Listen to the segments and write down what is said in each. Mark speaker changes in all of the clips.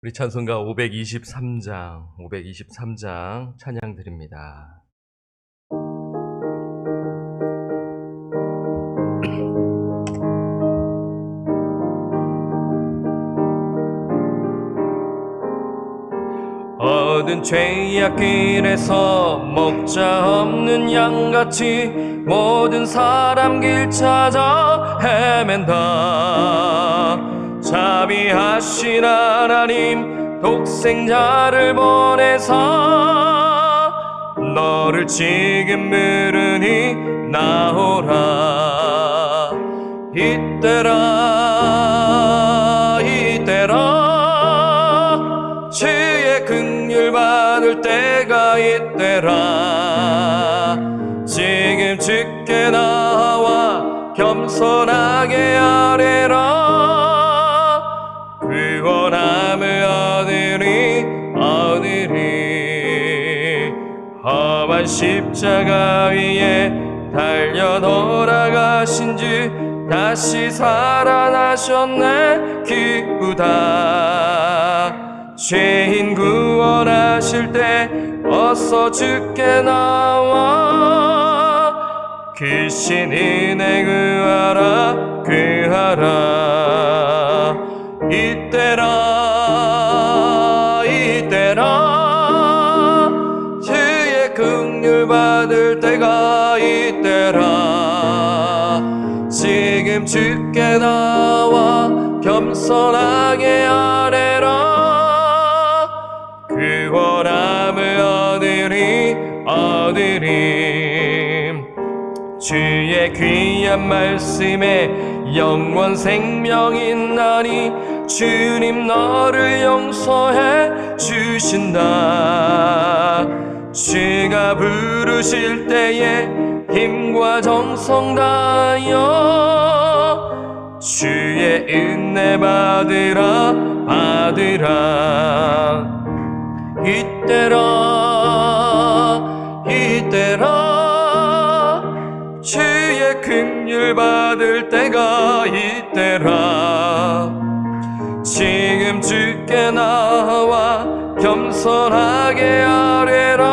Speaker 1: 우리 찬송가 523장 찬양 드립니다. 어두운 죄악 길에서 목자 없는 양같이 모든 사람 길 찾아 헤맨다. 자비하신 하나님 독생자를 보내사 너를 지금 부르니 나오라. 이때라 주의 긍휼 받을 때가 이때라. 지금 주께 나와 겸손하게 아뢰라. 구원함을 얻으리. 험한 십자가 위에 달려 돌아가신 주 다시 살아나셨네. 기쁘다. 죄인 구원하실 때 어서 주께 나와 크신 은혜 구하라. 이때라 주의 긍휼 받을 때가 이때라. 지금 주께 나와 겸손하게 아뢰라. 구원함을 얻으리. 주의 귀한 말씀에 영원 생명이 있나니 주님 너를 용서해 주신다. 주가 부르실 때에 힘과 정성 다하여 주의 은혜 받으라. 이때라 주의 긍휼 받을 때가 이때라. 지금 주께 나와 겸손하게 아뢰라.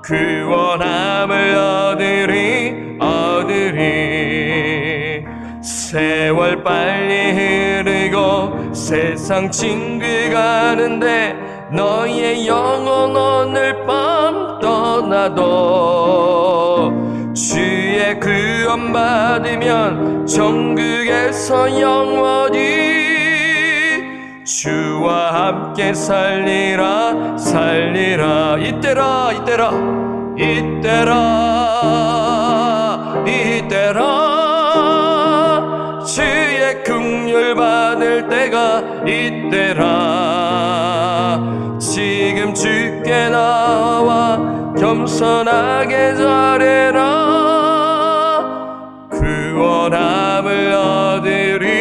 Speaker 1: 구원함을 얻으리. 세월 빨리 흐르고 세상 징그가는데 너의 영혼 오늘 밤 떠나도 주의 구원 받으면 천국에서 영원히 주와 함께 살리라. 이때라 주의 긍휼 받을 때가 이때라. 지금 주께 나와 겸손하게 아뢰라. 구원함을 얻으리.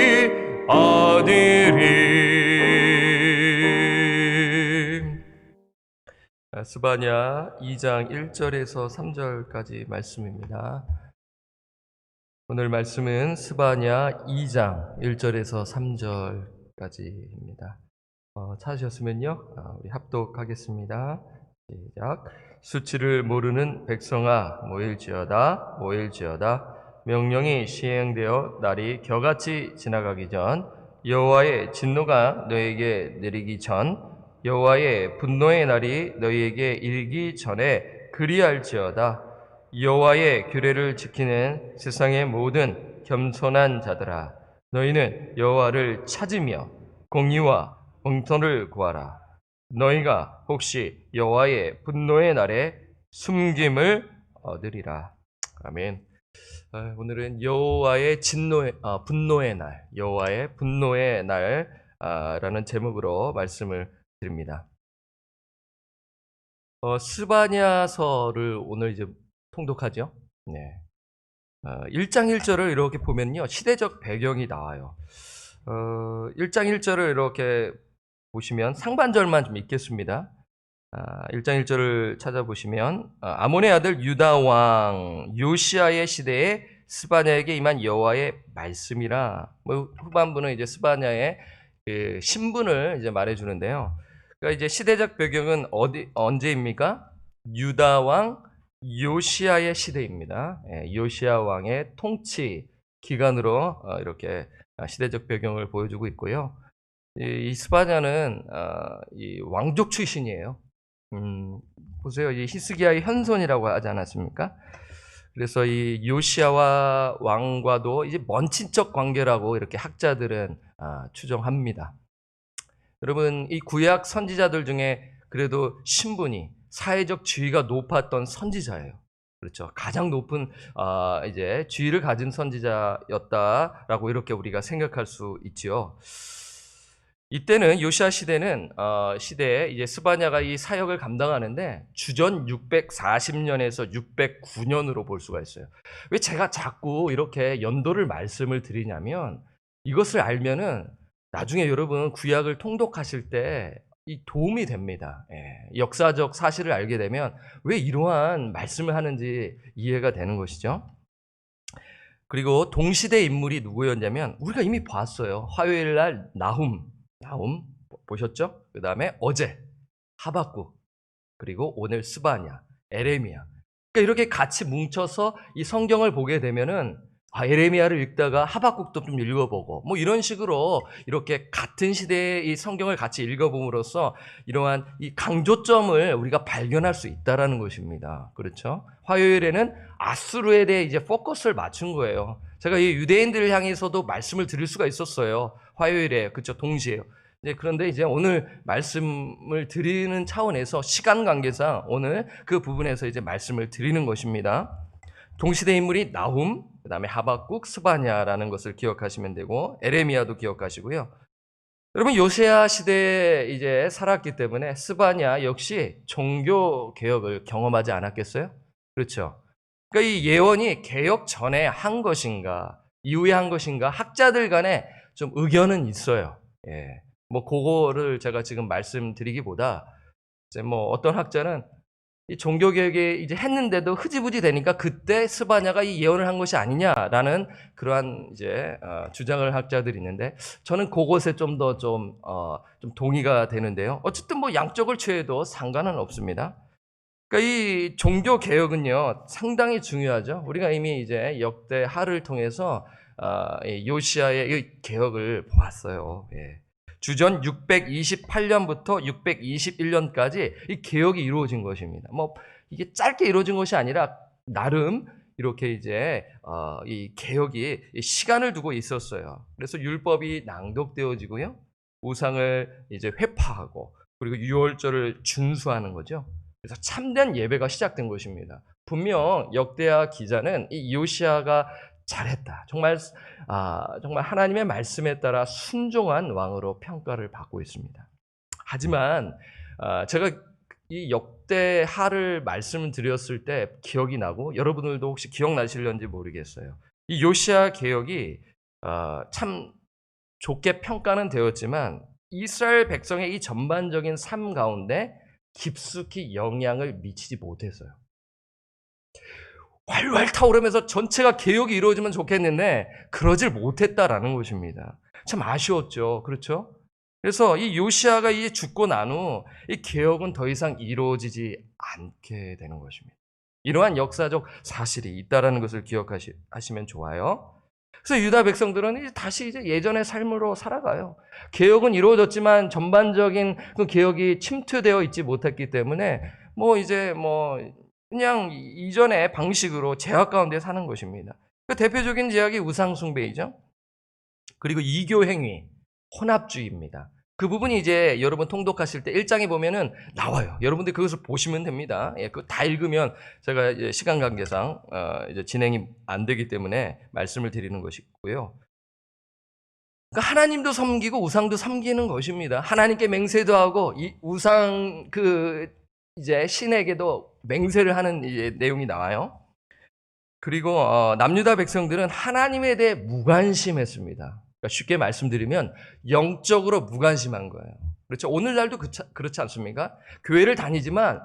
Speaker 1: 스바냐 2장 1절에서 3절까지 말씀입니다. 오늘 말씀은 스바냐 2장 1절에서 3절까지입니다. 찾으셨으면요, 우리 합독하겠습니다. 시작. 수치를 모르는 백성아 모일지어다. 명령이 시행되어 날이 겨같이 지나가기 전, 여호와의 진노가 너에게 내리기 전, 여호와의 분노의 날이 너희에게 일기 전에 그리할지어다. 여호와의 규례를 지키는 세상의 모든 겸손한 자들아, 너희는 여호와를 찾으며 공의와 공터를 구하라. 너희가 혹시 여호와의 분노의 날에 숨김을 얻으리라. 아멘. 오늘은 여호와의 분노의 날, 여호와의 분노의 날라는 제목으로 말씀을 드립니다. 스바냐서를 오늘 이제 통독하죠. 네. 1장 1절을 이렇게 보면요, 시대적 배경이 나와요. 1장 1절을 이렇게 보시면 상반절만 좀 읽겠습니다. 1장 1절을 찾아보시면 아몬의 아들 유다 왕 요시아의 시대에 스바냐에게 임한 여호와의 말씀이라. 후반부는 이제 스바냐의 그 신분을 이제 말해주는데요. 그러니까 이제 시대적 배경은 언제입니까? 유다 왕 요시아의 시대입니다. 예, 요시아 왕의 통치 기간으로 이렇게 시대적 배경을 보여주고 있고요. 이 스바냐는 이 왕족 출신이에요. 보세요. 이 히스기야의 현손이라고 하지 않았습니까? 그래서 이 요시아와 왕과도 이제 먼 친척 관계라고 이렇게 학자들은 추정합니다. 여러분, 이 구약 선지자들 중에 그래도 신분이 사회적 지위가 높았던 선지자예요. 그렇죠. 가장 높은 이제 지위를 가진 선지자였다라고 이렇게 우리가 생각할 수 있지요. 이때는 요시아 시대는 시대에 이제 스바냐가 이 사역을 감당하는데 주전 640년에서 609년으로 볼 수가 있어요. 왜 제가 자꾸 이렇게 연도를 말씀을 드리냐면 이것을 알면은 나중에 여러분 구약을 통독하실 때 이 도움이 됩니다. 예, 역사적 사실을 알게 되면 왜 이러한 말씀을 하는지 이해가 되는 것이죠. 그리고 동시대 인물이 누구였냐면 우리가 이미 봤어요. 화요일 날 나훔 보셨죠? 그 다음에 어제 하박국, 그리고 오늘 스바냐, 에레미야. 그러니까 이렇게 같이 뭉쳐서 이 성경을 보게 되면은 에레미야를 읽다가 하박국도 좀 읽어보고 뭐 이런 식으로 이렇게 같은 시대의 이 성경을 같이 읽어봄으로써 이러한 이 강조점을 우리가 발견할 수 있다라는 것입니다. 그렇죠? 화요일에는 아수르에 대해 이제 포커스를 맞춘 거예요. 제가 이 유대인들을 향해서도 말씀을 드릴 수가 있었어요. 화요일에, 그렇죠? 동시에요. 그런데 이제 오늘 말씀을 드리는 차원에서 시간 관계상 오늘 그 부분에서 이제 말씀을 드리는 것입니다. 동시대 인물이 나훔, 그 다음에 하박국, 스바냐라는 것을 기억하시면 되고 에레미야도 기억하시고요. 여러분 요시야 시대에 이제 살았기 때문에 스바냐 역시 종교 개혁을 경험하지 않았겠어요? 그렇죠. 그러니까 이 예언이 개혁 전에 한 것인가, 이후에 한 것인가 학자들 간에 좀 의견은 있어요. 예. 뭐 그거를 제가 지금 말씀드리기보다 이제 뭐 어떤 학자는 이 종교개혁에 이제 했는데도 흐지부지 되니까 그때 스바냐가 이 예언을 한 것이 아니냐라는 그러한 이제 주장을 학자들이 있는데 저는 그것에 좀 더 좀 동의가 되는데요. 어쨌든 뭐 양쪽을 취해도 상관은 없습니다. 그러니까 이 종교 개혁은요 상당히 중요하죠. 우리가 이미 이제 역대 하를 통해서 요시아의 이 개혁을 보았어요. 예. 주전 628년부터 621년까지 이 개혁이 이루어진 것입니다. 뭐 이게 짧게 이루어진 것이 아니라 나름 이렇게 이제 이 개혁이 시간을 두고 있었어요. 그래서 율법이 낭독되어지고요, 우상을 이제 회파하고 그리고 유월절을 준수하는 거죠. 그래서 참된 예배가 시작된 것입니다. 분명 역대하 기자는 이 요시아가 잘했다. 정말 하나님의 말씀에 따라 순종한 왕으로 평가를 받고 있습니다. 하지만 제가 이 역대하를 말씀드렸을 때 기억이 나고 여러분들도 혹시 기억나실런지 모르겠어요. 이 요시아 개혁이 참 좋게 평가는 되었지만 이스라엘 백성의 이 전반적인 삶 가운데 깊숙이 영향을 미치지 못했어요. 활활 타오르면서 전체가 개혁이 이루어지면 좋겠는데 그러질 못했다라는 것입니다. 참 아쉬웠죠. 그렇죠? 그래서 이 요시아가 이 죽고 난 후 이 개혁은 더 이상 이루어지지 않게 되는 것입니다. 이러한 역사적 사실이 있다라는 것을 기억하시면 좋아요. 그래서 유다 백성들은 다시 이제 예전의 삶으로 살아가요. 개혁은 이루어졌지만 전반적인 그 개혁이 침투되어 있지 못했기 때문에 그냥 이전의 방식으로 제약 가운데 사는 것입니다. 그 대표적인 제약이 우상숭배이죠. 그리고 이교 행위, 혼합주의입니다. 그 부분이 이제 여러분 통독하실 때 1장에 보면은 나와요. 여러분들 그것을 보시면 됩니다. 예, 그거 다 읽으면 제가 이제 시간 관계상 이제 진행이 안 되기 때문에 말씀을 드리는 것이고요. 그러니까 하나님도 섬기고 우상도 섬기는 것입니다. 하나님께 맹세도 하고 이 우상 이제 신에게도 맹세를 하는 이제 내용이 나와요. 그리고 남유다 백성들은 하나님에 대해 무관심했습니다. 그러니까 쉽게 말씀드리면 영적으로 무관심한 거예요. 그렇죠? 오늘날도 그렇지 않습니까? 교회를 다니지만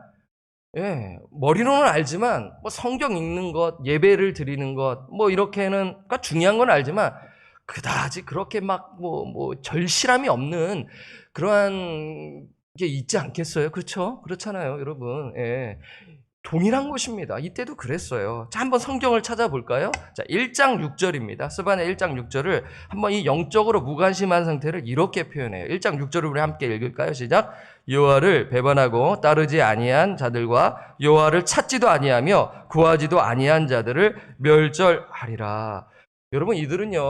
Speaker 1: 머리로는 알지만 뭐 성경 읽는 것, 예배를 드리는 것, 뭐 이렇게는 그러니까 중요한 건 알지만 그다지 그렇게 막 절실함이 없는 그러한 게 있지 않겠어요? 그렇죠? 그렇잖아요, 여러분. 예. 동일한 것입니다. 이때도 그랬어요. 자, 한번 성경을 찾아볼까요? 자, 1장 6절입니다. 스바냐 1장 6절을 한번 이 영적으로 무관심한 상태를 이렇게 표현해요. 1장 6절을 우리 함께 읽을까요? 시작. 여호와를 배반하고 따르지 아니한 자들과 여호와를 찾지도 아니하며 구하지도 아니한 자들을 멸절하리라. 여러분, 이들은요,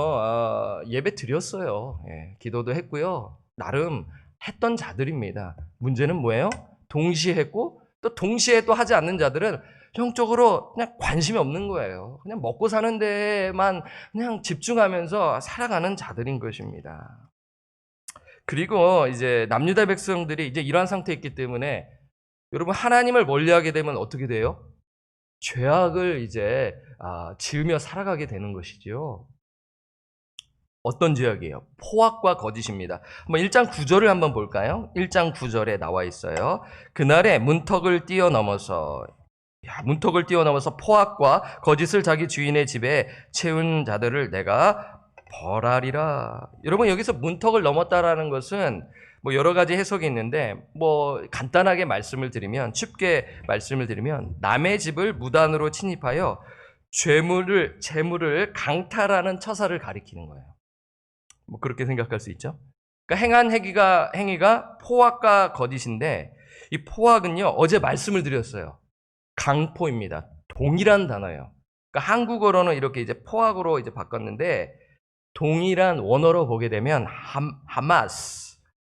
Speaker 1: 예배 드렸어요. 예, 기도도 했고요. 나름 했던 자들입니다. 문제는 뭐예요? 동시에 했고 또 동시에 또 하지 않는 자들은 영적으로 그냥 관심이 없는 거예요. 그냥 먹고 사는 데만 그냥 집중하면서 살아가는 자들인 것입니다. 그리고 이제 남유다 백성들이 이제 이러한 상태에 있기 때문에 여러분, 하나님을 멀리하게 되면 어떻게 돼요? 죄악을 이제 지으며 살아가게 되는 것이죠. 어떤 죄악이에요? 포악과 거짓입니다. 한번 1장 9절을 한번 볼까요? 1장 9절에 나와 있어요. 그날에 문턱을 뛰어넘어서 포악과 거짓을 자기 주인의 집에 채운 자들을 내가 벌하리라. 여러분, 여기서 문턱을 넘었다라는 것은 여러 가지 해석이 있는데 간단하게 쉽게 말씀을 드리면 남의 집을 무단으로 침입하여 재물을 강탈하는 처사를 가리키는 거예요. 그렇게 생각할 수 있죠. 그러니까 행한 행위가 포악과 거짓인데, 이 포악은요, 어제 말씀을 드렸어요. 강포입니다. 동일한 단어예요. 그러니까 한국어로는 이렇게 이제 포악으로 이제 바꿨는데, 동일한 원어로 보게 되면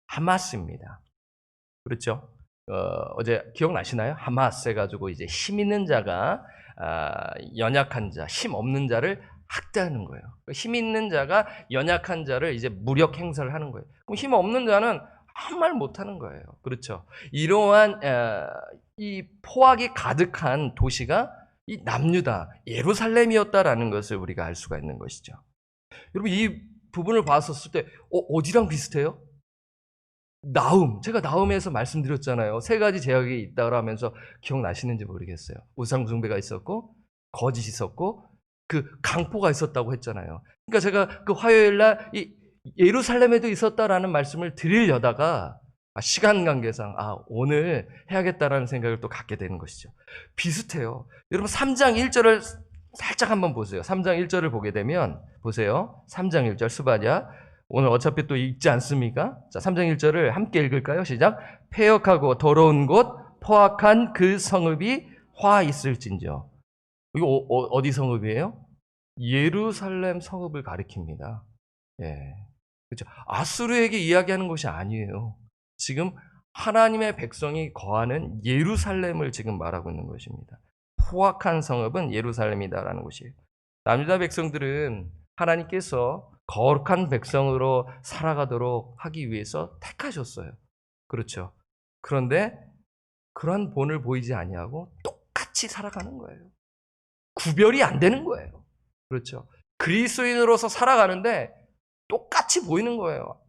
Speaker 1: 하마스입니다. 그렇죠? 어제 기억나시나요? 하마스 해가지고 이제 힘 있는 자가 연약한 자, 힘 없는 자를 학대하는 거예요. 힘 있는 자가 연약한 자를 이제 무력 행사를 하는 거예요. 그럼 힘 없는 자는 아무 말 못하는 거예요. 그렇죠? 이러한 이 포악이 가득한 도시가 이 남유다, 예루살렘이었다라는 것을 우리가 알 수가 있는 것이죠. 여러분, 이 부분을 봤었을 때 어디랑 비슷해요? 제가 나움에서 말씀드렸잖아요. 3가지 제약이 있다고 하면서 기억나시는지 모르겠어요. 우상 숭배가 있었고, 거짓이 있었고, 그 강포가 있었다고 했잖아요. 그러니까 제가 그 화요일날 이 예루살렘에도 있었다라는 말씀을 드리려다가 시간 관계상 오늘 해야겠다라는 생각을 또 갖게 되는 것이죠. 비슷해요. 여러분, 3장 1절을 살짝 한번 보세요. 3장 1절을 보게 되면 보세요. 3장 1절 스바냐. 오늘 어차피 또 읽지 않습니까? 자, 3장 1절을 함께 읽을까요? 시작. 패역하고 더러운 곳 포악한 그 성읍이 화 있을진저. 이거 어디 성읍이에요? 예루살렘 성읍을 가리킵니다. 예. 그렇죠. 아수르에게 이야기하는 것이 아니에요. 지금 하나님의 백성이 거하는 예루살렘을 지금 말하고 있는 것입니다. 포악한 성읍은 예루살렘이다라는 것이에요. 남유다 백성들은 하나님께서 거룩한 백성으로 살아가도록 하기 위해서 택하셨어요. 그렇죠. 그런데 그런 본을 보이지 아니하고 똑같이 살아가는 거예요. 구별이 안 되는 거예요. 그렇죠. 그리스도인으로서 살아가는데 똑같이 보이는 거예요.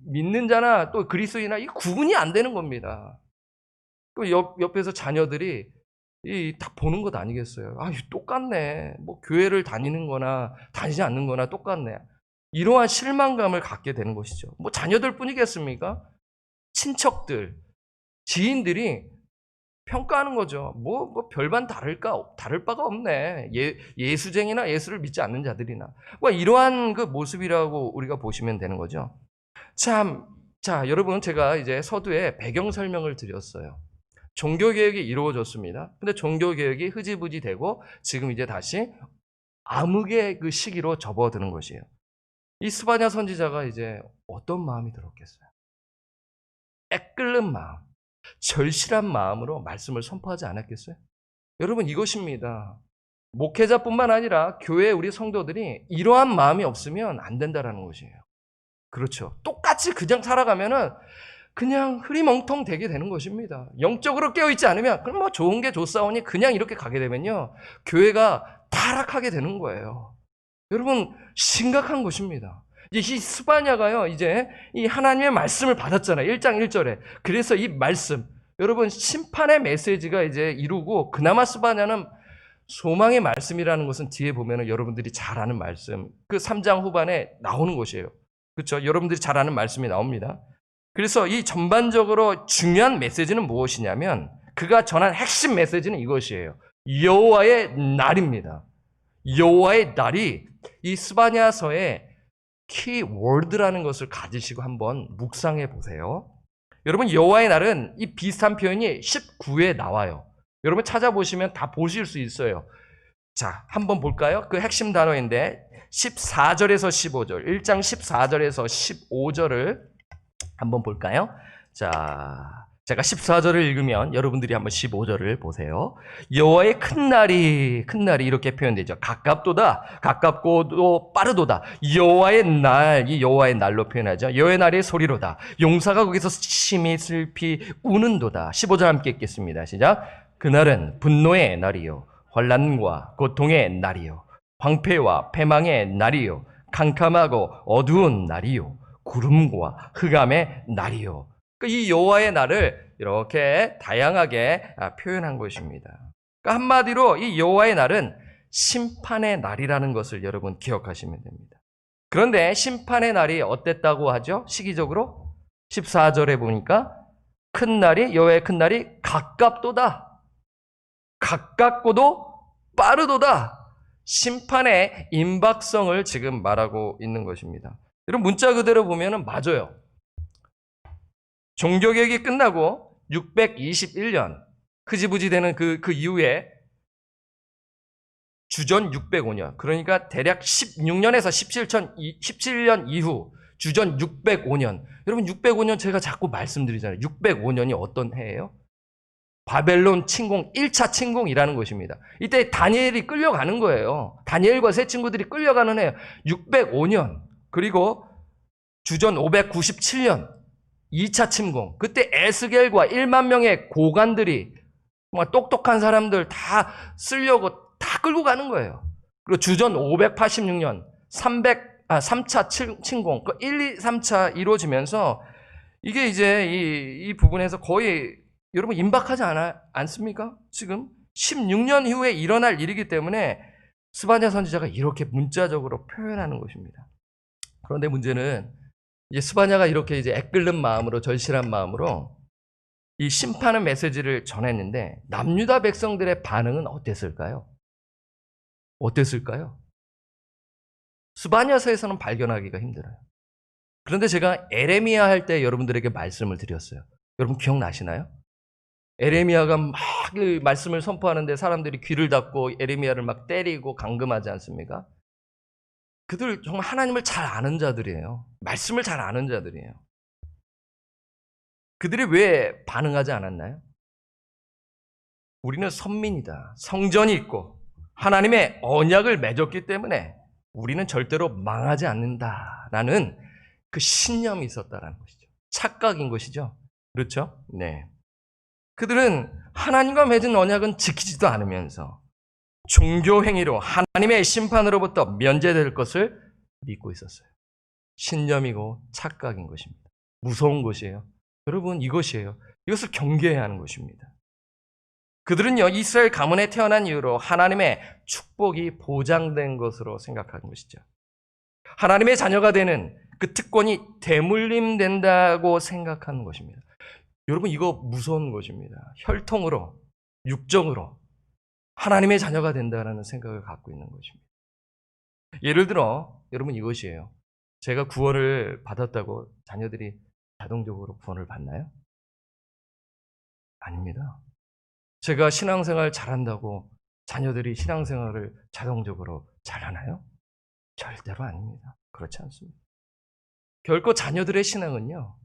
Speaker 1: 믿는 자나 또 그리스도인이나 이 구분이 안 되는 겁니다. 그 옆에서 자녀들이 딱 보는 것 아니겠어요? 똑같네. 교회를 다니는 거나 다니지 않는 거나 똑같네. 이러한 실망감을 갖게 되는 것이죠. 자녀들 뿐이겠습니까? 친척들, 지인들이 평가하는 거죠. 별반 다를 바가 없네. 예수쟁이나 예수를 믿지 않는 자들이나. 이러한 그 모습이라고 우리가 보시면 되는 거죠. 자, 여러분, 제가 이제 서두에 배경 설명을 드렸어요. 종교개혁이 이루어졌습니다. 근데 종교개혁이 흐지부지 되고 지금 이제 다시 암흑의 그 시기로 접어드는 것이에요. 이 스바냐 선지자가 이제 어떤 마음이 들었겠어요? 애끓는 마음, 절실한 마음으로 말씀을 선포하지 않았겠어요? 여러분, 이것입니다. 목회자뿐만 아니라 교회 우리 성도들이 이러한 마음이 없으면 안 된다라는 것이에요. 그렇죠. 똑같이 그냥 살아가면은 그냥 흐리멍텅 되게 되는 것입니다. 영적으로 깨어있지 않으면 그럼 좋은 게 좋사오니 그냥 이렇게 가게 되면요, 교회가 타락하게 되는 거예요. 여러분, 심각한 것입니다. 이 스바냐가요, 이제 이 하나님의 말씀을 받았잖아요. 1장 1절에. 그래서 이 말씀, 여러분, 심판의 메시지가 이제 이루고, 그나마 스바냐는 소망의 말씀이라는 것은 뒤에 보면은 여러분들이 잘 아는 말씀, 그 3장 후반에 나오는 것이에요. 그렇죠? 여러분들이 잘 아는 말씀이 나옵니다. 그래서 이 전반적으로 중요한 메시지는 무엇이냐면 그가 전한 핵심 메시지는 이것이에요. 여호와의 날입니다. 여호와의 날이 이 스바냐서의 키워드라는 것을 가지시고 한번 묵상해 보세요. 여러분, 여호와의 날은 이 비슷한 표현이 19에 나와요. 여러분 찾아보시면 다 보실 수 있어요. 자, 한번 볼까요? 그 핵심 단어인데 14절에서 15절, 1장 14절에서 15절을 한번 볼까요? 자, 제가 14절을 읽으면 여러분들이 한번 15절을 보세요. 여호와의 큰 날이 이렇게 표현되죠. 가깝도다, 가깝고도 빠르도다. 여호와의 날, 이 여호와의 날로 표현하죠. 여호와의 날의 소리로다. 용사가 거기서 심히 슬피 우는도다. 15절 함께 읽겠습니다. 시작. 그날은 분노의 날이요, 환난과 고통의 날이요, 황폐와 패망의 날이요, 캄캄하고 어두운 날이요, 구름과 흑암의 날이요. 이 여호와의 날을 이렇게 다양하게 표현한 것입니다. 그러니까 한마디로 이 여호와의 날은 심판의 날이라는 것을 여러분 기억하시면 됩니다. 그런데 심판의 날이 어땠다고 하죠? 시기적으로 14절에 보니까 큰 날이, 여호와의 큰 날이 가깝도다, 가깝고도 빠르도다. 심판의 임박성을 지금 말하고 있는 것입니다. 여러분, 문자 그대로 보면은 맞아요. 종교개혁이 끝나고 621년 흐지부지 되는 그 이후에 주전 605년, 그러니까 대략 16년에서 17년 이후 주전 605년. 여러분, 605년 제가 자꾸 말씀드리잖아요. 605년이 어떤 해예요? 바벨론 침공, 1차 침공이라는 것입니다. 이때 다니엘이 끌려가는 거예요. 다니엘과 세 친구들이 끌려가는 해 605년. 그리고 주전 597년 2차 침공. 그때 에스겔과 1만 명의 고관들이 정말 똑똑한 사람들 다 쓰려고 다 끌고 가는 거예요. 그리고 주전 586년 3차 침공. 그 1, 2, 3차 이루어지면서 이게 이제 이 부분에서 거의 여러분 임박하지 않습니까? 지금 16년 이후에 일어날 일이기 때문에 스바냐 선지자가 이렇게 문자적으로 표현하는 것입니다. 그런데 문제는 이제 스바냐가 이렇게 이제 애끓는 마음으로, 절실한 마음으로 이 심판의 메시지를 전했는데 남유다 백성들의 반응은 어땠을까요? 어땠을까요? 스바냐서에서는 발견하기가 힘들어요. 그런데 제가 에레미야 할 때 여러분들에게 말씀을 드렸어요. 여러분 기억나시나요? 에레미야가 막 말씀을 선포하는데 사람들이 귀를 닫고 에레미야를 막 때리고 감금하지 않습니까? 그들 정말 하나님을 잘 아는 자들이에요. 말씀을 잘 아는 자들이에요. 그들이 왜 반응하지 않았나요? 우리는 선민이다. 성전이 있고 하나님의 언약을 맺었기 때문에 우리는 절대로 망하지 않는다라는 그 신념이 있었다라는 것이죠. 착각인 것이죠. 그렇죠? 네. 그들은 하나님과 맺은 언약은 지키지도 않으면서 종교 행위로 하나님의 심판으로부터 면제될 것을 믿고 있었어요. 신념이고 착각인 것입니다. 무서운 것이에요. 여러분, 이것이에요. 이것을 경계해야 하는 것입니다. 그들은요, 이스라엘 가문에 태어난 이후로 하나님의 축복이 보장된 것으로 생각하는 것이죠. 하나님의 자녀가 되는 그 특권이 대물림된다고 생각하는 것입니다. 여러분, 이거 무서운 것입니다. 혈통으로, 육정으로 하나님의 자녀가 된다는 생각을 갖고 있는 것입니다. 예를 들어 여러분, 이것이에요. 제가 구원을 받았다고 자녀들이 자동적으로 구원을 받나요? 아닙니다. 제가 신앙생활 잘한다고 자녀들이 신앙생활을 자동적으로 잘하나요? 절대로 아닙니다. 그렇지 않습니다. 결코 자녀들의 신앙은요,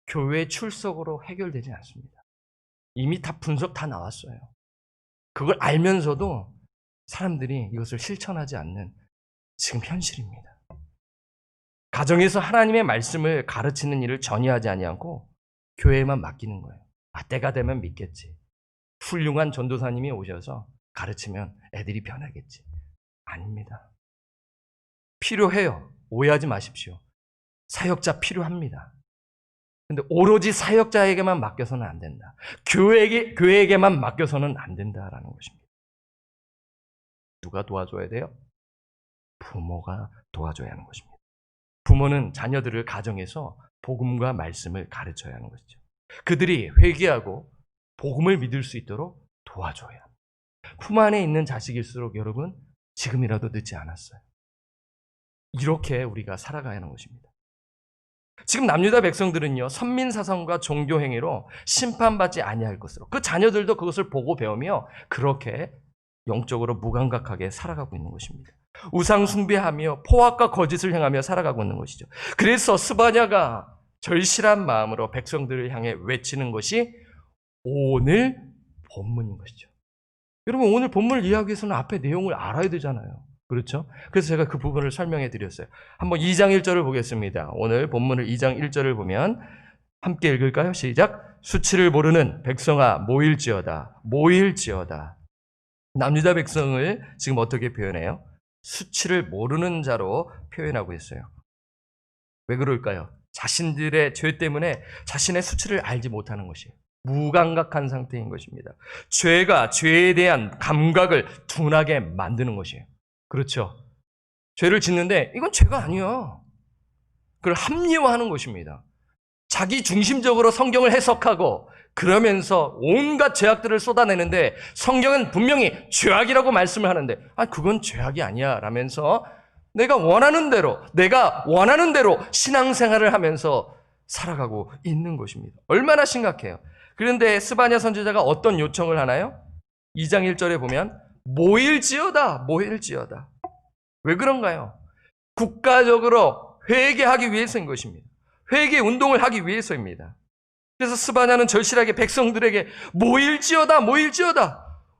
Speaker 1: 교회 출석으로 해결되지 않습니다. 이미 다 분석 다 나왔어요. 그걸 알면서도 사람들이 이것을 실천하지 않는 지금 현실입니다. 가정에서 하나님의 말씀을 가르치는 일을 전혀 하지 아니하고 교회에만 맡기는 거예요. 때가 되면 믿겠지. 훌륭한 전도사님이 오셔서 가르치면 애들이 변하겠지. 아닙니다. 필요해요. 오해하지 마십시오. 사역자 필요합니다. 근데 오로지 사역자에게만 맡겨서는 안 된다. 교회에게만 맡겨서는 안 된다라는 것입니다. 누가 도와줘야 돼요? 부모가 도와줘야 하는 것입니다. 부모는 자녀들을 가정에서 복음과 말씀을 가르쳐야 하는 것이죠. 그들이 회개하고 복음을 믿을 수 있도록 도와줘야 합니다. 품 안에 있는 자식일수록 여러분 지금이라도 늦지 않았어요. 이렇게 우리가 살아가야 하는 것입니다. 지금 남유다 백성들은요, 선민사상과 종교행위로 심판받지 아니할 것으로 그 자녀들도 그것을 보고 배우며 그렇게 영적으로 무감각하게 살아가고 있는 것입니다. 우상 숭배하며 포악과 거짓을 행하며 살아가고 있는 것이죠. 그래서 스바냐가 절실한 마음으로 백성들을 향해 외치는 것이 오늘 본문인 것이죠. 여러분, 오늘 본문을 이해하기 위해서는 앞에 내용을 알아야 되잖아요. 그렇죠? 그래서 제가 그 부분을 설명해 드렸어요. 한번 2장 1절을 보겠습니다. 오늘 본문을 2장 1절을 보면 함께 읽을까요? 시작. 수치를 모르는 백성아 모일지어다. 모일지어다. 남유다 백성을 지금 어떻게 표현해요? 수치를 모르는 자로 표현하고 있어요. 왜 그럴까요? 자신들의 죄 때문에 자신의 수치를 알지 못하는 것이에요. 무감각한 상태인 것입니다. 죄가 죄에 대한 감각을 둔하게 만드는 것이에요. 그렇죠? 죄를 짓는데 이건 죄가 아니야. 그걸 합리화하는 것입니다. 자기 중심적으로 성경을 해석하고 그러면서 온갖 죄악들을 쏟아내는데 성경은 분명히 죄악이라고 말씀을 하는데 그건 죄악이 아니야 라면서 내가 원하는 대로 신앙생활을 하면서 살아가고 있는 것입니다. 얼마나 심각해요. 그런데 스바냐 선지자가 어떤 요청을 하나요? 2장 1절에 보면 모일지어다. 왜 그런가요? 국가적으로 회개하기 위해서인 것입니다. 회개 운동을 하기 위해서입니다. 그래서 스바냐는 절실하게 백성들에게 모일지어다.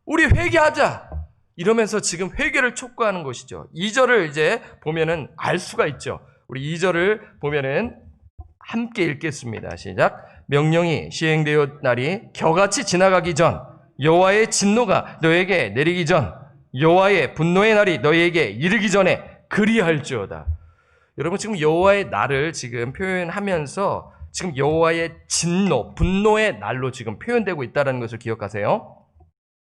Speaker 1: 우리 회개하자. 이러면서 지금 회개를 촉구하는 것이죠. 2절을 이제 보면은 알 수가 있죠. 우리 2절을 보면은 함께 읽겠습니다. 시작. 명령이 시행되어 날이 겨같이 지나가기 전 여호와의 진노가 너에게 내리기 전 여호와의 분노의 날이 너에게 이르기 전에 그리할지어다. 여러분 지금 여호와의 날을 지금 표현하면서 지금 여호와의 진노, 분노의 날로 지금 표현되고 있다는 것을 기억하세요.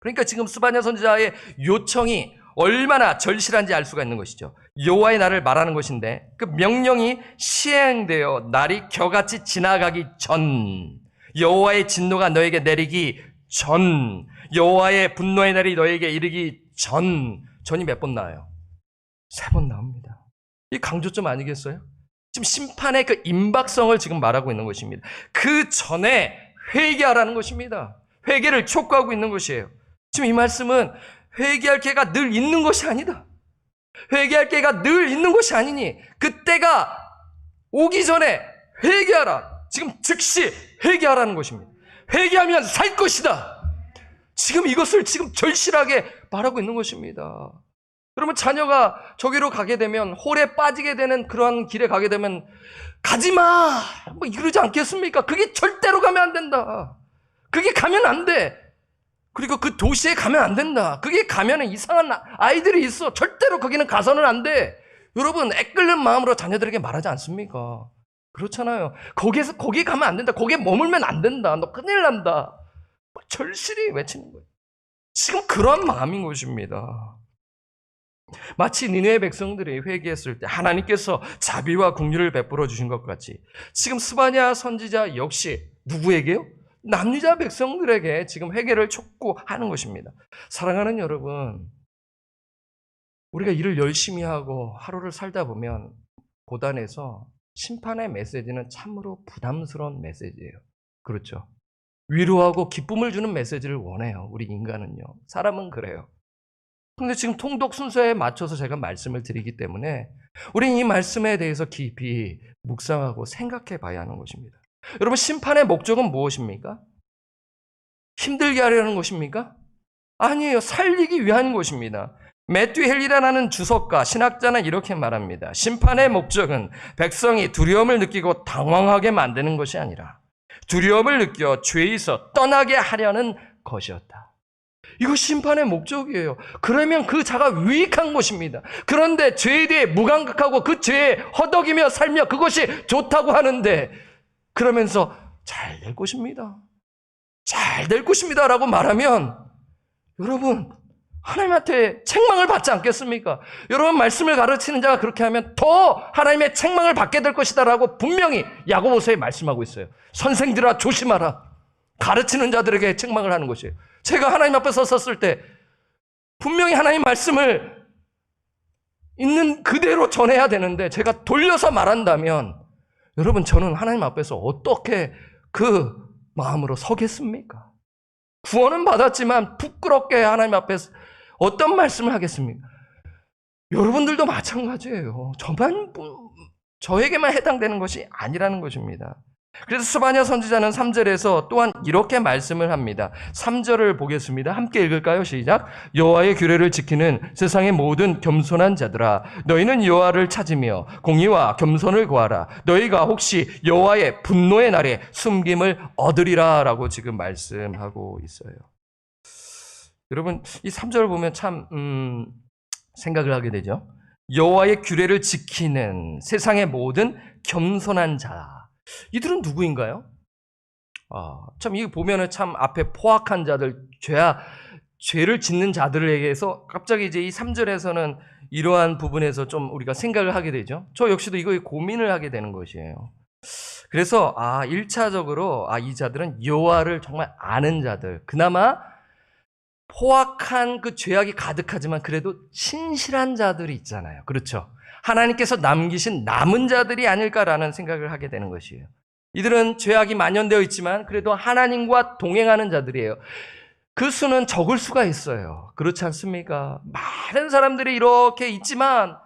Speaker 1: 그러니까 지금 스바냐 선지자의 요청이 얼마나 절실한지 알 수가 있는 것이죠. 여호와의 날을 말하는 것인데 그 명령이 시행되어 날이 겨같이 지나가기 전 여호와의 진노가 너에게 내리기 전 여호와의 분노의 날이 너에게 이르기 전이 몇 번 나와요? 3번 나옵니다. 이 강조점 아니겠어요? 지금 심판의 그 임박성을 지금 말하고 있는 것입니다. 그 전에 회개하라는 것입니다. 회개를 촉구하고 있는 것이에요. 지금 이 말씀은 회개할 기회가 늘 있는 것이 아니다. 회개할 기회가 늘 있는 것이 아니니 그때가 오기 전에 회개하라. 지금 즉시 회개하라는 것입니다. 회개하면 살 것이다. 지금 이것을 지금 절실하게 말하고 있는 것입니다. 여러분 자녀가 저기로 가게 되면 홀에 빠지게 되는 그러한 길에 가게 되면 가지마 뭐 이러지 않겠습니까? 그게 절대로 가면 안 된다. 그게 가면 안 돼. 그리고 그 도시에 가면 안 된다. 그게 가면은 이상한 아이들이 있어. 절대로 거기는 가서는 안 돼. 여러분 애끓는 마음으로 자녀들에게 말하지 않습니까? 그렇잖아요. 거기 가면 안 된다. 거기에 머물면 안 된다. 너 큰일 난다. 절실히 외치는 거예요. 지금 그런 마음인 것입니다. 마치 니느웨 백성들이 회개했을 때 하나님께서 자비와 긍휼을 베풀어 주신 것 같이 지금 스바냐 선지자 역시 누구에게요? 남유다 백성들에게 지금 회개를 촉구하는 것입니다. 사랑하는 여러분, 우리가 일을 열심히 하고 하루를 살다 보면 고단해서 심판의 메시지는 참으로 부담스러운 메시지예요. 그렇죠? 위로하고 기쁨을 주는 메시지를 원해요. 우리 인간은요. 사람은 그래요. 그런데 지금 통독 순서에 맞춰서 제가 말씀을 드리기 때문에 우리는 이 말씀에 대해서 깊이 묵상하고 생각해 봐야 하는 것입니다. 여러분 심판의 목적은 무엇입니까? 힘들게 하려는 것입니까? 아니에요. 살리기 위한 것입니다. 매튜 헬리라는 주석가, 신학자는 이렇게 말합니다. 심판의 목적은 백성이 두려움을 느끼고 당황하게 만드는 것이 아니라 두려움을 느껴 죄에서 떠나게 하려는 것이었다. 이거 심판의 목적이에요. 그러면 그 자가 유익한 것입니다. 그런데 죄에 대해 무감각하고 그 죄에 허덕이며 살며 그것이 좋다고 하는데 그러면서 잘 될 것입니다. 잘 될 것입니다 라고 말하면 여러분 하나님한테 책망을 받지 않겠습니까? 여러분, 말씀을 가르치는 자가 그렇게 하면 더 하나님의 책망을 받게 될 것이다라고 분명히 야고보서에 말씀하고 있어요. 선생들아 조심하라. 가르치는 자들에게 책망을 하는 것이에요. 제가 하나님 앞에 섰을 때 분명히 하나님 말씀을 있는 그대로 전해야 되는데 제가 돌려서 말한다면 여러분, 저는 하나님 앞에서 어떻게 그 마음으로 서겠습니까? 구원은 받았지만 부끄럽게 하나님 앞에서 어떤 말씀을 하겠습니까? 여러분들도 마찬가지예요. 저에게만 해당되는 것이 아니라는 것입니다. 그래서 스바냐 선지자는 3절에서 또한 이렇게 말씀을 합니다. 3절을 보겠습니다. 함께 읽을까요? 시작. 여호와의 규례를 지키는 세상의 모든 겸손한 자들아, 너희는 여호와를 찾으며 공의와 겸손을 구하라. 너희가 혹시 여호와의 분노의 날에 숨김을 얻으리라 라고 지금 말씀하고 있어요. 여러분, 이 3절을 보면 참 생각을 하게 되죠. 여호와의 규례를 지키는 세상의 모든 겸손한 자, 이들은 누구인가요? 참 이거 보면은 참 앞에 포악한 자들, 죄를 짓는 자들에게서 갑자기 이제 이 3절에서는 이러한 부분에서 좀 우리가 생각을 하게 되죠. 저 역시도 이거에 고민을 하게 되는 것이에요. 그래서 1차적으로 이 자들은 여호와를 정말 아는 자들, 그나마 포악한 그 죄악이 가득하지만 그래도 신실한 자들이 있잖아요. 그렇죠? 하나님께서 남기신 남은 자들이 아닐까라는 생각을 하게 되는 것이에요. 이들은 죄악이 만연되어 있지만 그래도 하나님과 동행하는 자들이에요. 그 수는 적을 수가 있어요. 그렇지 않습니까? 많은 사람들이 이렇게 있지만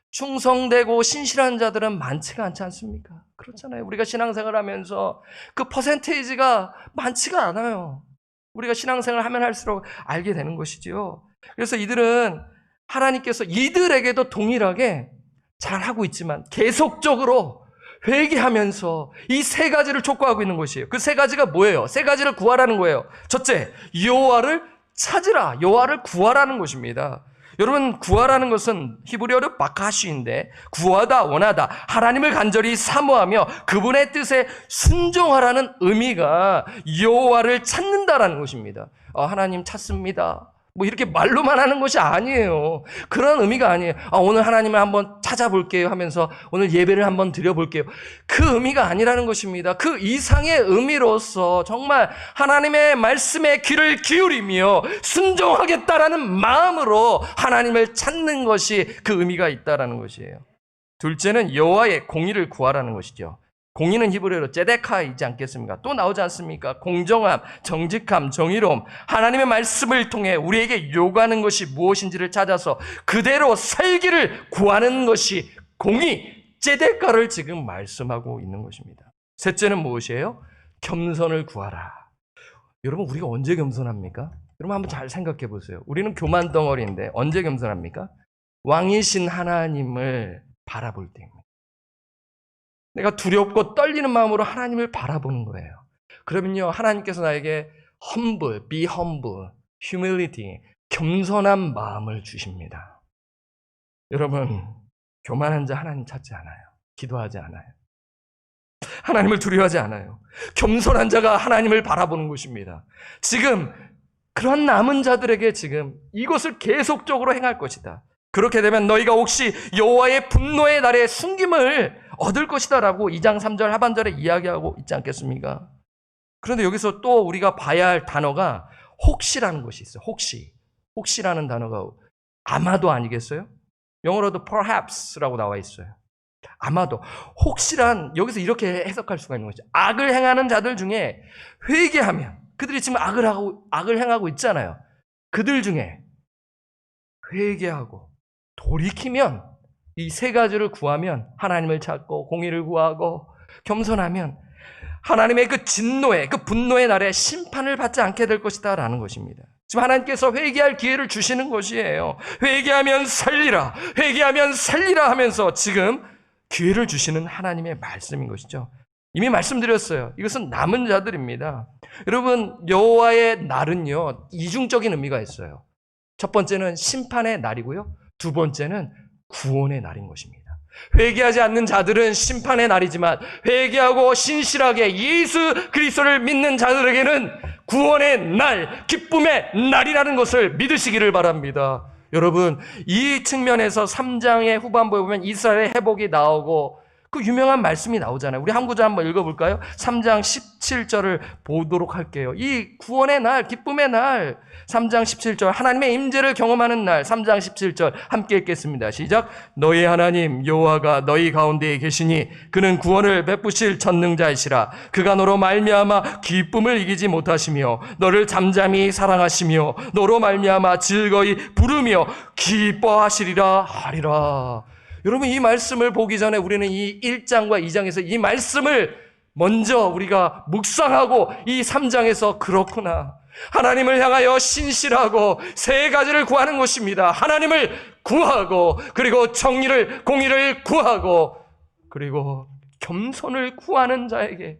Speaker 1: 충성되고 신실한 자들은 많지가 않지 않습니까? 그렇잖아요. 우리가 신앙생활 하면서 그 퍼센테이지가 많지가 않아요. 우리가 신앙생활 하면 할수록 알게 되는 것이지요. 그래서 이들은 하나님께서 이들에게도 동일하게 잘하고 있지만 계속적으로 회개하면서 이 세 가지를 촉구하고 있는 것이에요. 그 세 가지가 뭐예요? 세 가지를 구하라는 거예요. 첫째, 여호와를 찾으라. 여호와를 구하라는 것입니다. 여러분, 구하라는 것은 히브리어로 바카시인데 구하다, 원하다, 하나님을 간절히 사모하며 그분의 뜻에 순종하라는 의미가 여호와를 찾는다라는 것입니다. 하나님 찾습니다. 뭐 이렇게 말로만 하는 것이 아니에요. 그런 의미가 아니에요. 오늘 하나님을 한번 찾아볼게요 하면서 오늘 예배를 한번 드려볼게요. 그 의미가 아니라는 것입니다. 그 이상의 의미로서 정말 하나님의 말씀에 귀를 기울이며 순종하겠다라는 마음으로 하나님을 찾는 것이 그 의미가 있다라는 것이에요. 둘째는 여호와의 공의를 구하라는 것이죠. 공의는 히브리어로 제데카이지 않겠습니까? 또 나오지 않습니까? 공정함, 정직함, 정의로움, 하나님의 말씀을 통해 우리에게 요구하는 것이 무엇인지를 찾아서 그대로 살기를 구하는 것이 공의, 제데카를 지금 말씀하고 있는 것입니다. 셋째는 무엇이에요? 겸손을 구하라. 여러분, 우리가 언제 겸손합니까? 여러분 한번 잘 생각해 보세요. 우리는 교만 덩어리인데 언제 겸손합니까? 왕이신 하나님을 바라볼 때입니다. 내가 두렵고 떨리는 마음으로 하나님을 바라보는 거예요. 그러면요, 하나님께서 나에게 humble, be humble, humility, 겸손한 마음을 주십니다. 여러분, 교만한 자 하나님 찾지 않아요. 기도하지 않아요. 하나님을 두려워하지 않아요. 겸손한 자가 하나님을 바라보는 것입니다. 지금 그런 남은 자들에게 지금 이것을 계속적으로 행할 것이다. 그렇게 되면 너희가 혹시 여호와의 분노의 날에 숨김을 얻을 것이다 라고 2장 3절 하반절에 이야기하고 있지 않겠습니까? 그런데 여기서 또 우리가 봐야 할 단어가 혹시라는 것이 있어요. 혹시라는 단어가 아마도 아니겠어요? 영어로도 perhaps라고 나와 있어요. 아마도. 혹시란, 여기서 이렇게 해석할 수가 있는 거죠. 악을 행하는 자들 중에 회개하면, 그들이 지금 악을 행하고 있잖아요. 그들 중에 회개하고 돌이키면, 이 세 가지를 구하면, 하나님을 찾고 공의를 구하고 겸손하면 하나님의 그 진노의, 그 분노의 날에 심판을 받지 않게 될 것이다 라는 것입니다. 지금 하나님께서 회개할 기회를 주시는 것이에요. 회개하면 살리라, 회개하면 살리라 하면서 지금 기회를 주시는 하나님의 말씀인 것이죠. 이미 말씀드렸어요. 이것은 남은 자들입니다. 여러분, 여호와의 날은요, 이중적인 의미가 있어요. 첫 번째는 심판의 날이고요, 두 번째는 구원의 날인 것입니다. 회개하지 않는 자들은 심판의 날이지만 회개하고 신실하게 예수 그리스도를 믿는 자들에게는 구원의 날, 기쁨의 날이라는 것을 믿으시기를 바랍니다. 여러분, 이 측면에서 3장의 후반부에 보면 이스라엘의 회복이 나오고 그 유명한 말씀이 나오잖아요. 우리 한 구절 한번 읽어볼까요? 3장 17절을 보도록 할게요. 이 구원의 날, 기쁨의 날, 3장 17절, 하나님의 임재를 경험하는 날, 3장 17절 함께 읽겠습니다. 시작. 너희 하나님 여호와가 너희 가운데에 계시니 그는 구원을 베푸실 전능자이시라. 그가 너로 말미암아 기쁨을 이기지 못하시며 너를 잠잠히 사랑하시며 너로 말미암아 즐거이 부르며 기뻐하시리라 하리라. 여러분, 이 말씀을 보기 전에 우리는 이 1장과 2장에서 이 말씀을 먼저 우리가 묵상하고 이 3장에서 그렇구나, 하나님을 향하여 신실하고 세 가지를 구하는 것입니다. 하나님을 구하고, 그리고 정의를, 공의를 구하고, 그리고 겸손을 구하는 자에게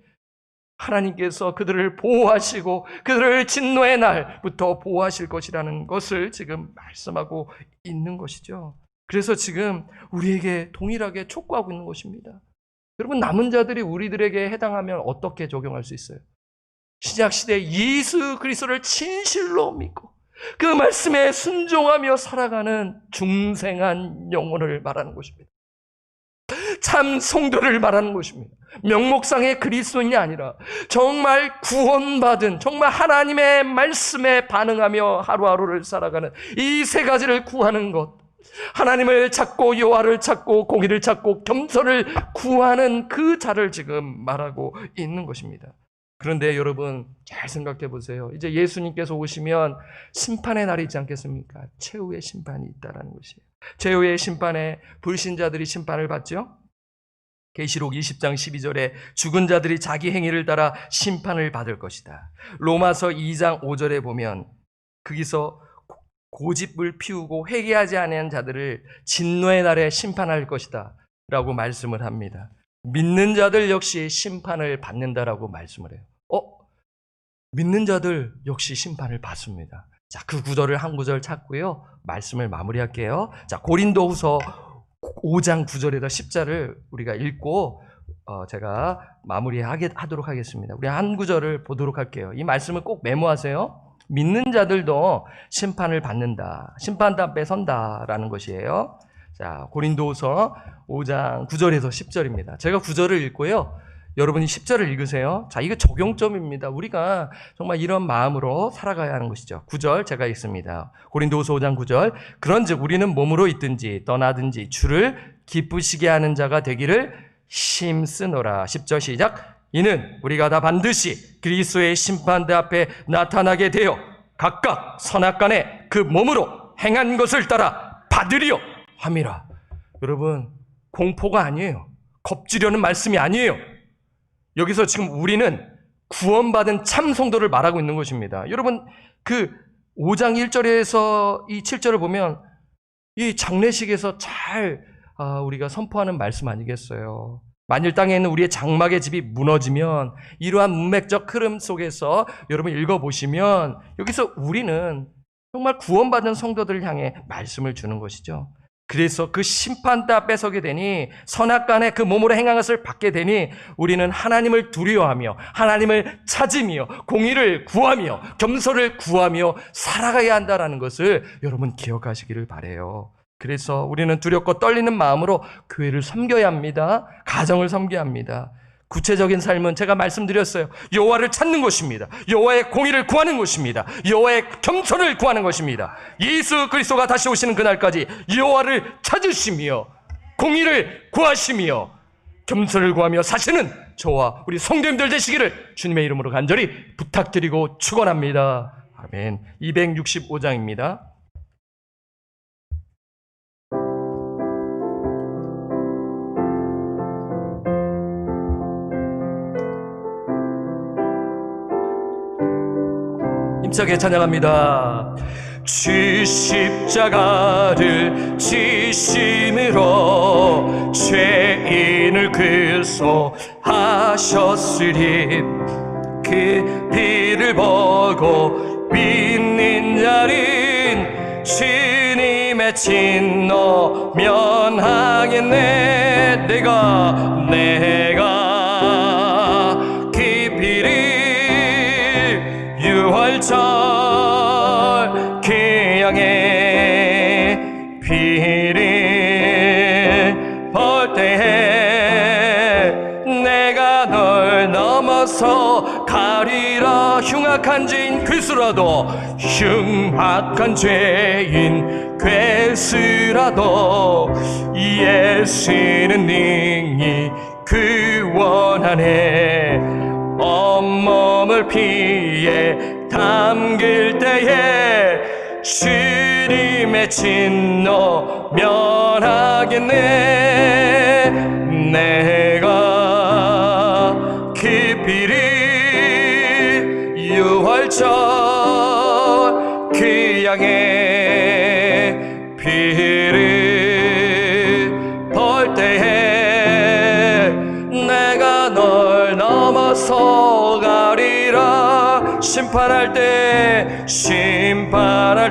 Speaker 1: 하나님께서 그들을 보호하시고 그들을 진노의 날부터 보호하실 것이라는 것을 지금 말씀하고 있는 것이죠. 그래서 지금 우리에게 동일하게 촉구하고 있는 것입니다. 여러분, 남은 자들이 우리들에게 해당하면 어떻게 적용할 수 있어요? 신약시대에 예수 그리스도를 진실로 믿고 그 말씀에 순종하며 살아가는 중생한 영혼을 말하는 것입니다. 참 성도를 말하는 것입니다. 명목상의 그리스도인이 아니라 정말 구원받은, 정말 하나님의 말씀에 반응하며 하루하루를 살아가는 이 세 가지를 구하는 것, 하나님을 찾고 여호와를 찾고 공의를 찾고 겸손을 구하는 그 자를 지금 말하고 있는 것입니다. 그런데 여러분, 잘 생각해 보세요. 이제 예수님께서 오시면 심판의 날이 있지 않겠습니까? 최후의 심판이 있다는 것이에요. 최후의 심판에 불신자들이 심판을 받죠. 계시록 20장 12절에 죽은 자들이 자기 행위를 따라 심판을 받을 것이다. 로마서 2장 5절에 보면 거기서 고집을 피우고 회개하지 않은 자들을 진노의 날에 심판할 것이다 라고 말씀을 합니다. 믿는 자들 역시 심판을 받는다라고 말씀을 해요. 믿는 자들 역시 심판을 받습니다. 자, 그 구절을 한 구절 찾고요, 말씀을 마무리할게요. 자, 고린도후서 5장 9절에서 10절을 우리가 읽고 제가 마무리하도록 하겠습니다. 우리 한 구절을 보도록 할게요. 이 말씀을 꼭 메모하세요. 믿는 자들도 심판을 받는다, 심판 앞에 선다라는 것이에요. 자, 고린도후서 5장 9절에서 10절입니다. 제가 9절을 읽고요, 여러분이 10절을 읽으세요. 자, 이거 적용점입니다. 우리가 정말 이런 마음으로 살아가야 하는 것이죠. 9절 제가 읽습니다. 고린도후서 5장 9절. 그런즉 우리는 몸으로 있든지 떠나든지 주를 기쁘시게 하는 자가 되기를 힘쓰노라. 10절 시작. 이는 우리가 다 반드시 그리스도의 심판대 앞에 나타나게 되어 각각 선악간에 그 몸으로 행한 것을 따라 받으리요 함이라. 여러분, 공포가 아니에요. 겁주려는 말씀이 아니에요. 여기서 지금 우리는 구원받은 참 성도를 말하고 있는 것입니다. 여러분, 그 5장 1절에서 이 7절을 보면 이 장례식에서 잘 우리가 선포하는 말씀 아니겠어요? 만일 땅에 있는 우리의 장막의 집이 무너지면, 이러한 문맥적 흐름 속에서 여러분 읽어보시면 여기서 우리는 정말 구원받은 성도들을 향해 말씀을 주는 것이죠. 그래서 그 심판대 앞에 서게 되니, 선악간에 그 몸으로 행한 것을 받게 되니 우리는 하나님을 두려워하며 하나님을 찾으며 공의를 구하며 겸손을 구하며 살아가야 한다는 것을 여러분 기억하시기를 바라요. 그래서 우리는 두렵고 떨리는 마음으로 교회를 섬겨야 합니다. 가정을 섬겨야 합니다. 구체적인 삶은 제가 말씀드렸어요. 여호와를 찾는 것입니다. 여호와의 공의를 구하는 것입니다. 여호와의 겸손을 구하는 것입니다. 예수 그리스도가 다시 오시는 그날까지 여호와를 찾으시며 공의를 구하시며 겸손을 구하며 사시는 저와 우리 성도님들 되시기를 주님의 이름으로 간절히 부탁드리고 축원합니다. 아멘. 265장입니다. 힘차게 찬양합니다. 주 십자가를 지심으로 죄인을 근소하셨으리. 그 피를 보고 믿는 자는 주님의 진노 면하겠네. 내가 그 피를 때에 내가 널 넘어서 가리라. 흉악한 죄인 괴수라도, 흉악한 죄인 괴수라도 예수는 능히 구원하네. 온몸을 피에 담글 때에 주님의 진노 면하겠네. 내가 깊이리 유월절 그 양의 피를 볼 때에 내가 널 넘어서 가리라. 심판할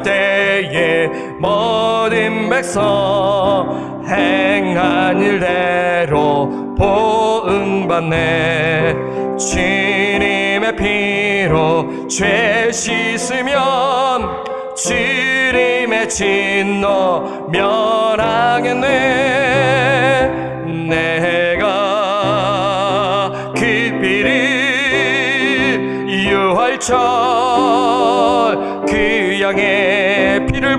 Speaker 1: 때에 모든 백성 행한 일대로 보응받네. 주님의 피로 죄 씻으면 주님의 진노 면하겠네. 내가 깊이리 유월절 그 양의 피를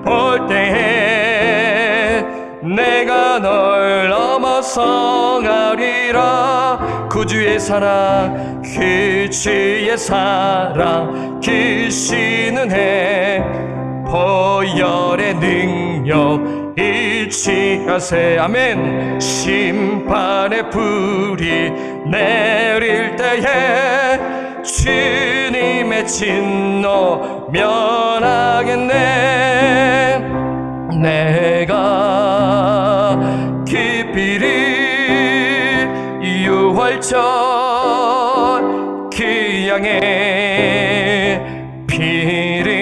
Speaker 1: 볼 때에 내가 널 넘어서 가리라. 구주의 사랑 그 주의 사랑 기시는 해 보혈의 능력 잊지 하세. 아멘. 심판의 불이 내릴 때에 주님의 진노 면하겠네. 내가 깊이리 유월절 그 양의 피를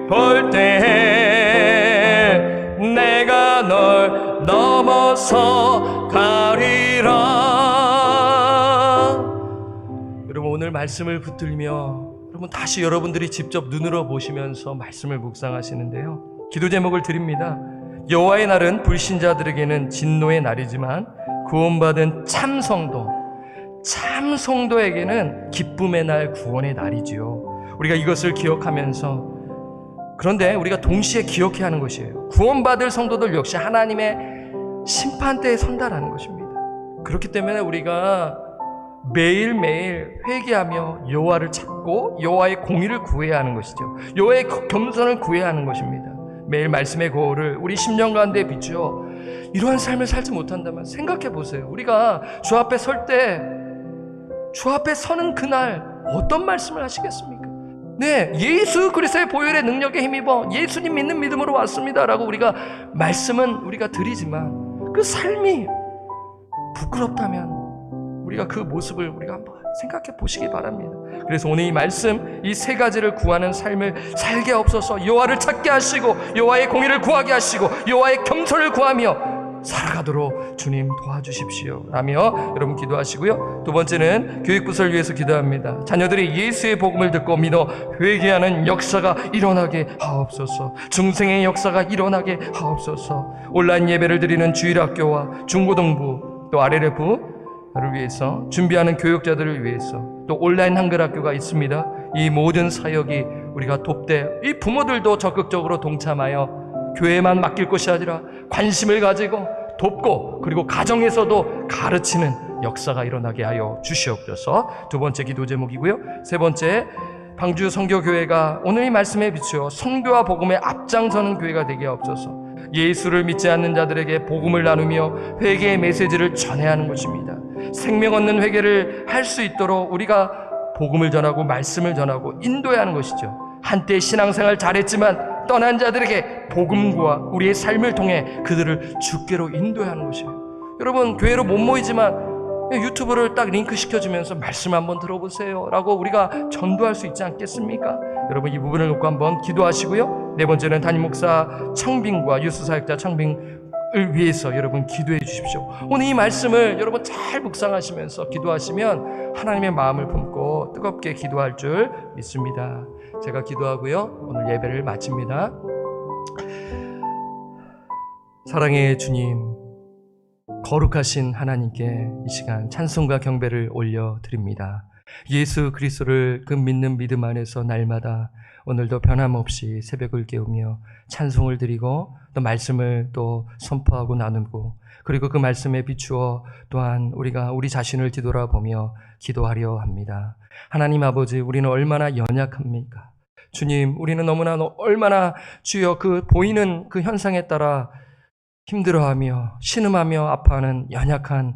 Speaker 1: 볼 때에 내가 널 넘어서 가리라. 여러분, 오늘 말씀을 붙들며 여러분 다시 여러분들이 직접 눈으로 보시면서 말씀을 묵상하시는데요, 기도 제목을 드립니다. 여호와의 날은 불신자들에게는 진노의 날이지만 구원받은 참 성도에게는 기쁨의 날, 구원의 날이지요. 우리가 이것을 기억하면서, 그런데 우리가 동시에 기억해야 하는 것이에요. 구원받을 성도들 역시 하나님의 심판대에 선다라는 것입니다. 그렇기 때문에 우리가 매일매일 회개하며 여호와를 찾고 여호와의 공의를 구해야 하는 것이죠. 여호와의 겸손을 구해야 하는 것입니다. 매일 말씀의 거울을 우리 심령 가운데 비추어 이러한 삶을 살지 못한다면 생각해 보세요. 우리가 주 앞에 설 때, 주 앞에 서는 그날 어떤 말씀을 하시겠습니까? 네, 예수 그리스도의 보혈의 능력에 힘입어 예수님 믿는 믿음으로 왔습니다 라고 우리가 말씀은 우리가 드리지만 그 삶이 부끄럽다면 우리가 그 모습을 우리가 한번 생각해 보시기 바랍니다. 그래서 오늘 이 말씀, 이 세 가지를 구하는 삶을 살게 없어서 여호와를 찾게 하시고 여호와의 공의를 구하게 하시고 여호와의 겸손을 구하며 살아가도록 주님 도와주십시오 라며 여러분 기도하시고요. 두 번째는 교육부설 위해서 기도합니다. 자녀들이 예수의 복음을 듣고 믿어 회개하는 역사가 일어나게 하옵소서. 중생의 역사가 일어나게 하옵소서. 온라인 예배를 드리는 주일학교와 중고등부 또 RLF를 위해서 준비하는 교육자들을 위해서 또 온라인 한글학교가 있습니다. 이 모든 사역이 우리가 돕되 이 부모들도 적극적으로 동참하여 교회만 맡길 것이 아니라 관심을 가지고 돕고 그리고 가정에서도 가르치는 역사가 일어나게 하여 주시옵소서. 두 번째 기도 제목이고요. 세 번째, 방주 선교교회가 오늘 이 말씀에 비추어 선교와 복음에 앞장서는 교회가 되게 하옵소서. 예수를 믿지 않는 자들에게 복음을 나누며 회개의 메시지를 전해야 하는 것입니다. 생명 얻는 회개를 할 수 있도록 우리가 복음을 전하고 말씀을 전하고 인도해야 하는 것이죠. 한때 신앙생활 잘했지만 떠난 자들에게 복음과 우리의 삶을 통해 그들을 주께로 인도해야 하는 것이에요. 여러분, 교회로 못 모이지만 유튜브를 딱 링크 시켜주면서 말씀 한번 들어보세요 라고 우리가 전도할 수 있지 않겠습니까? 여러분, 이 부분을 놓고 한번 기도하시고요. 네 번째는 담임목사 청빙과 유스사역자 청빙을 위해서 여러분 기도해 주십시오. 오늘 이 말씀을 여러분 잘 묵상하시면서 기도하시면 하나님의 마음을 품고 뜨겁게 기도할 줄 믿습니다. 제가 기도하고요, 오늘 예배를 마칩니다. 사랑의 주님, 거룩하신 하나님께 이 시간 찬송과 경배를 올려드립니다. 예수 그리스도를 그 믿는 믿음 안에서 날마다 오늘도 변함없이 새벽을 깨우며 찬송을 드리고 또 말씀을 또 선포하고 나누고, 그리고 그 말씀에 비추어 또한 우리가 우리 자신을 뒤돌아보며 기도하려 합니다. 하나님 아버지, 우리는 얼마나 연약합니까? 주님, 우리는 너무나 얼마나 주여 그 보이는 그 현상에 따라 힘들어하며 신음하며 아파하는 연약한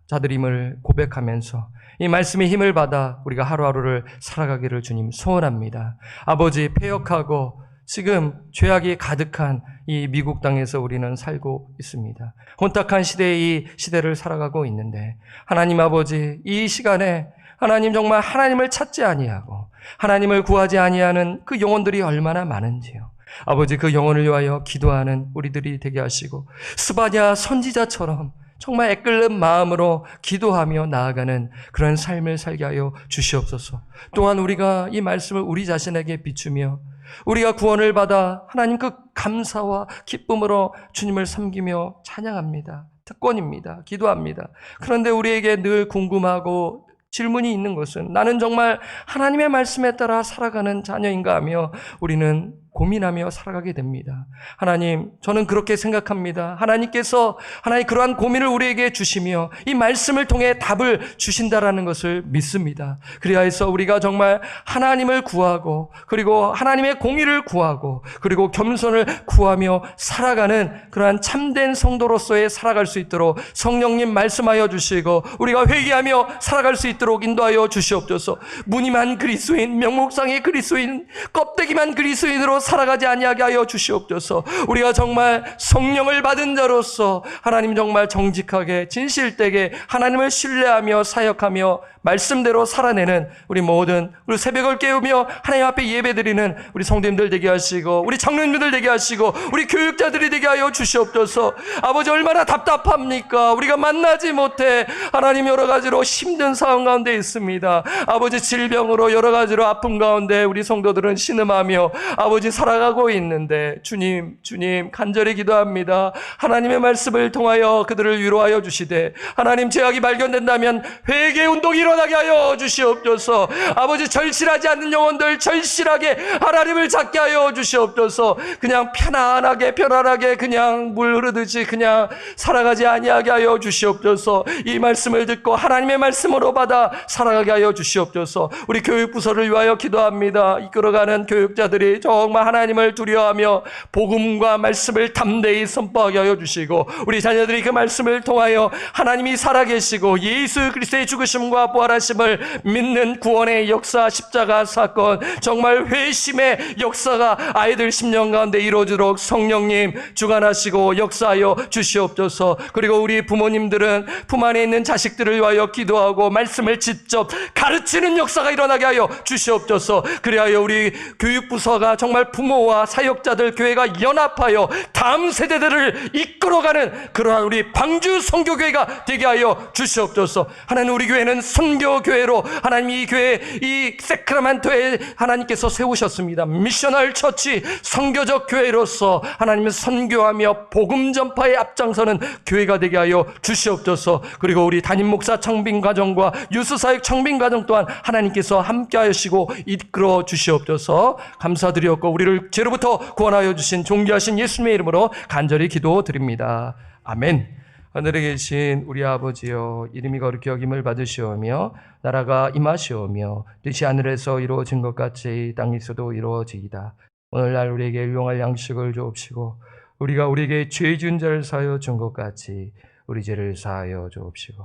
Speaker 1: 자들임을 고백하면서 이 말씀의 힘을 받아 우리가 하루하루를 살아가기를 주님 소원합니다. 아버지, 패역하고 지금 죄악이 가득한 이 미국 땅에서 우리는 살고 있습니다. 혼탁한 시대의 이 시대를 살아가고 있는데, 하나님 아버지, 이 시간에 하나님 정말 하나님을 찾지 아니하고 하나님을 구하지 아니하는 그 영혼들이 얼마나 많은지요. 아버지, 그 영혼을 위하여 기도하는 우리들이 되게 하시고 스바냐 선지자처럼 정말 애끓는 마음으로 기도하며 나아가는 그런 삶을 살게 하여 주시옵소서. 또한 우리가 이 말씀을 우리 자신에게 비추며 우리가 구원을 받아 하나님 그 감사와 기쁨으로 주님을 섬기며 찬양합니다. 특권입니다. 기도합니다. 그런데 우리에게 늘 궁금하고 질문이 있는 것은, 나는 정말 하나님의 말씀에 따라 살아가는 자녀인가 하며 우리는 고민하며 살아가게 됩니다. 하나님, 저는 그렇게 생각합니다. 하나님께서 하나님 그러한 고민을 우리에게 주시며 이 말씀을 통해 답을 주신다라는 것을 믿습니다. 그리하여서 우리가 정말 하나님을 구하고 그리고 하나님의 공의를 구하고 그리고 겸손을 구하며 살아가는 그러한 참된 성도로서의 살아갈 수 있도록 성령님 말씀하여 주시고 우리가 회개하며 살아갈 수 있도록 인도하여 주시옵소서. 무늬만 그리스도인, 명목상의 그리스도인, 껍데기만 그리스도인으로 살아가지 아니하게 하여 주시옵소서. 우리가 정말 성령을 받은 자로서 하나님 정말 정직하게 진실되게 하나님을 신뢰하며 사역하며 말씀대로 살아내는 우리 모든, 우리 새벽을 깨우며 하나님 앞에 예배드리는 우리 성도님들 되게 하시고 우리 청년님들 되게 하시고 우리 교육자들이 되게 하여 주시옵소서. 아버지, 얼마나 답답합니까? 우리가 만나지 못해 하나님 여러 가지로 힘든 상황 가운데 있습니다. 아버지, 질병으로 여러 가지로 아픔 가운데 우리 성도들은 신음하며 아버지 살아가고 있는데, 주님 간절히 기도합니다. 하나님의 말씀을 통하여 그들을 위로하여 주시되, 하나님 죄악이 발견된다면 회개 운동이 일어나게 하여 주시옵소서. 아버지, 절실하지 않는 영혼들 절실하게 하나님을 찾게 하여 주시옵소서. 그냥 편안하게 그냥 물 흐르듯이 그냥 살아가지 아니하게 하여 주시옵소서. 이 말씀을 듣고 하나님의 말씀으로 받아 살아가게 하여 주시옵소서. 우리 교육부서를 위하여 기도합니다. 이끌어가는 교육자들이 정말 하나님을 두려워하며 복음과 말씀을 담대히 선포하게 하여 주시고, 우리 자녀들이 그 말씀을 통하여 하나님이 살아계시고 예수 그리스도의 죽으심과 부활하심을 믿는 구원의 역사, 십자가 사건, 정말 회심의 역사가 아이들 심령 가운데 이루어지도록 성령님 주관하시고 역사하여 주시옵소서. 그리고 우리 부모님들은 품 안에 있는 자식들을 위하여 기도하고 말씀을 직접 가르치는 역사가 일어나게 하여 주시옵소서. 그리하여 우리 교육부서가 정말 부모와 사역자들 교회가 연합하여 다음 세대들을 이끌어가는 그러한 우리 광주 선교교회가 되게 하여 주시옵소서. 하나님, 우리 교회는 선교교회로 하나님 이 교회, 이 세크라멘토에 하나님께서 세우셨습니다. 미셔널 처치, 선교적 교회로서 하나님은 선교하며 복음 전파에 앞장서는 교회가 되게 하여 주시옵소서. 그리고 우리 담임 목사 청빙 과정과 유수사역 청빙 과정 또한 하나님께서 함께 하시고 이끌어 주시옵소서. 감사드렸고 우리를 죄로부터 구원하여 주신 존귀하신 예수님의 이름으로 간절히 기도드립니다. 아멘. 하늘에 계신 우리 아버지여, 이름이 거룩히 여김을 받으시오며 나라가 임하시오며 뜻이 하늘에서 이루어진 것 같이 땅에서도 이루어지이다. 오늘날 우리에게 일용할 양식을 주옵시고 우리가 우리에게 죄 지은 자를 사하여 준 것 같이 우리 죄를 사하여 주옵시고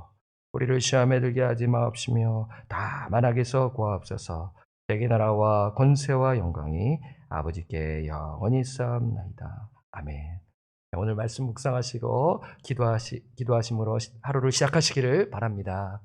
Speaker 1: 우리를 시험에 들게 하지 마옵시며 다만 악에서 구하옵소서. 대개 나라와 권세와 영광이 아버지께 영원히 있사옵나이다. 아멘. 오늘 말씀 묵상하시고 기도하심으로 하루를 시작하시기를 바랍니다.